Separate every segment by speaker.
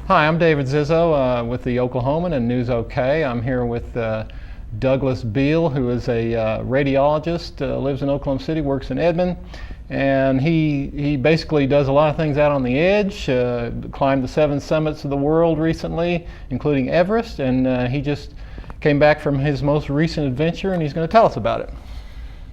Speaker 1: Hi, I'm David Zizzo with the Oklahoman and News OK. I'm here with Douglas Beall, who is a radiologist, lives in Oklahoma City, works in Edmond, and he basically does a lot of things out on the edge, climbed the 7 summits of the world recently, including Everest, and he just came back from his most recent adventure, and he's going to tell us about it.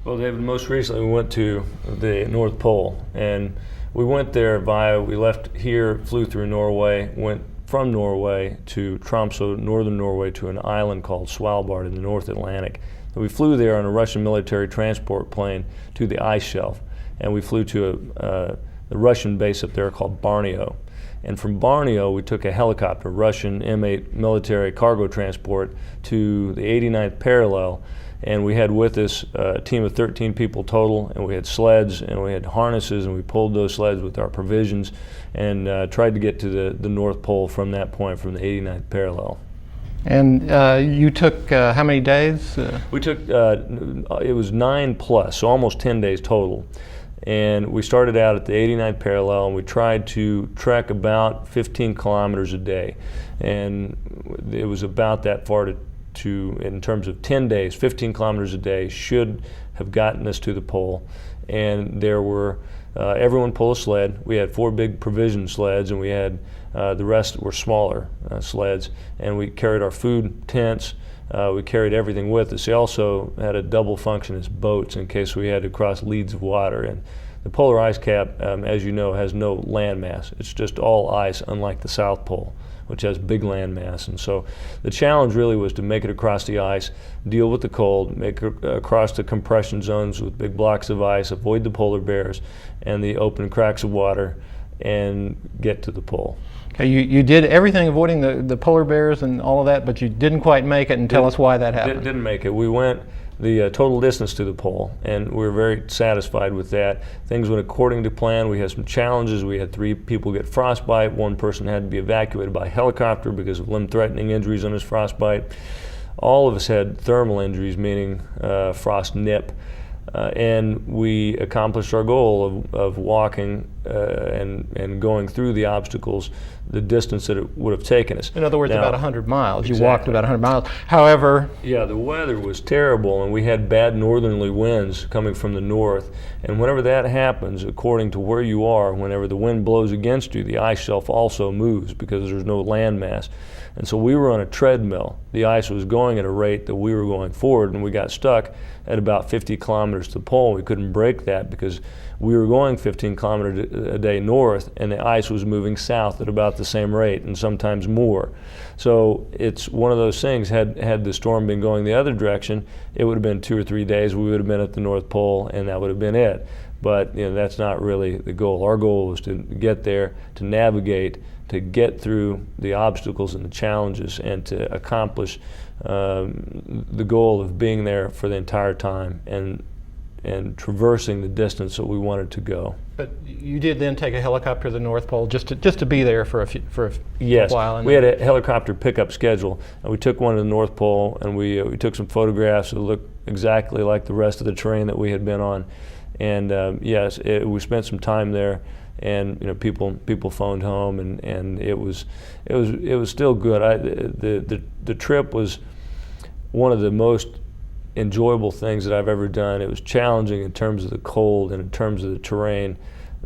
Speaker 2: Well, David, most recently we went to the North Pole, and we went there we left here, flew through Norway, went from Norway to Tromsø, northern Norway, to an island called Svalbard in the North Atlantic. And we flew there on a Russian military transport plane to the ice shelf, and we flew to the Russian base up there called Borneo. And from Borneo, we took a helicopter, Russian M8 military cargo transport, to the 89th parallel. And we had with us a team of 13 people total, and we had sleds and we had harnesses, and we pulled those sleds with our provisions and tried to get to the North Pole from that point, from the 89th parallel.
Speaker 1: And you took how many days?
Speaker 2: We took, it was 9+, so almost 10 days total. And we started out at the 89th parallel, and we tried to trek about 15 kilometers a day. And it was about that far in terms of 10 days, 15 kilometers a day should have gotten us to the pole. And there were, everyone pulled a sled. We had 4 big provision sleds, and we had the rest were smaller sleds. And we carried our food tents. We carried everything with us. They also had a double function as boats in case we had to cross leads of water. And the polar ice cap, as you know, has no land mass. It's just all ice, unlike the South Pole, which has big land mass. And so the challenge really was to make it across the ice, deal with the cold, make it across the compression zones with big blocks of ice, avoid the polar bears and the open cracks of water, and get to the pole.
Speaker 1: Okay, you did everything avoiding the polar bears and all of that, but you didn't quite make it, and tell us why that happened.
Speaker 2: Didn't make it. We went the total distance to the pole, and we were very satisfied with that. Things went according to plan. We had some challenges. We had 3 people get frostbite. 1 person had to be evacuated by helicopter because of limb-threatening injuries on his frostbite. All of us had thermal injuries, meaning frost nip. And we accomplished our goal of walking and going through the obstacles the distance that it would have taken us.
Speaker 1: In other words, about 100 miles.
Speaker 2: Exactly.
Speaker 1: You walked about 100 miles. However,
Speaker 2: yeah, the weather was terrible, and we had bad northerly winds coming from the north. And whenever that happens, according to where you are, whenever the wind blows against you, the ice shelf also moves because there's no land mass. And so we were on a treadmill. The ice was going at a rate that we were going forward, and we got stuck at about 50 kilometers to the pole. We couldn't break that because we were going 15 kilometers a day north, and the ice was moving south at about the same rate, and sometimes more. So it's one of those things. Had the storm been going the other direction, it would have been 2 or 3 days. We would have been at the North Pole, and that would have been it. But that's not really the goal. Our goal was to get there, to navigate, to get through the obstacles and the challenges, and to accomplish the goal of being there for the entire time and traversing the distance that we wanted to go.
Speaker 1: But you did then take a helicopter to the North Pole just to be there for a
Speaker 2: yes,
Speaker 1: while.
Speaker 2: Yes, we had a helicopter pickup schedule, and we took one to the North Pole, and we took some photographs that looked exactly like the rest of the terrain that we had been on. And yes, we spent some time there, and people phoned home, and it was still good. The trip was one of the most enjoyable things that I've ever done. It was challenging in terms of the cold and in terms of the terrain.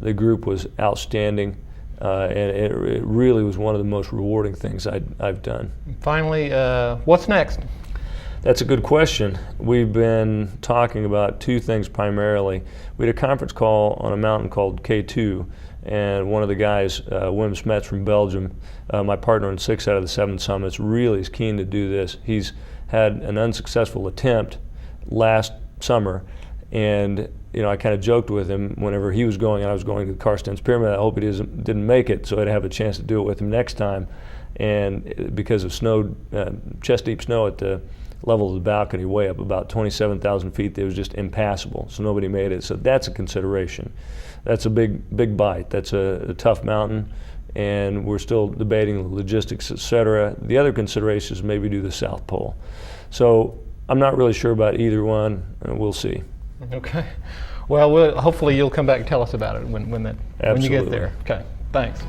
Speaker 2: The group was outstanding, and it really was one of the most rewarding things I've done.
Speaker 1: Finally, what's next?
Speaker 2: That's a good question. We've been talking about 2 things primarily. We had a conference call on a mountain called K2, and one of the guys, Wim Smets from Belgium, my partner in 6 out of the 7 summits, really is keen to do this. He's had an unsuccessful attempt last summer, and I kind of joked with him whenever he was going and I was going to the Karstens Pyramid. I hope he didn't make it, so I'd have a chance to do it with him next time. And because of snow, chest-deep snow at the level of the balcony, way up about 27,000 feet, it was just impassable, so nobody made it. So that's a consideration. That's a big bite. That's a tough mountain, and we're still debating the logistics, etc. The other consideration is maybe do the South Pole. So I'm not really sure about either one, and we'll see.
Speaker 1: Okay. Well, hopefully you'll come back and tell us about it when you get there. Okay. Thanks.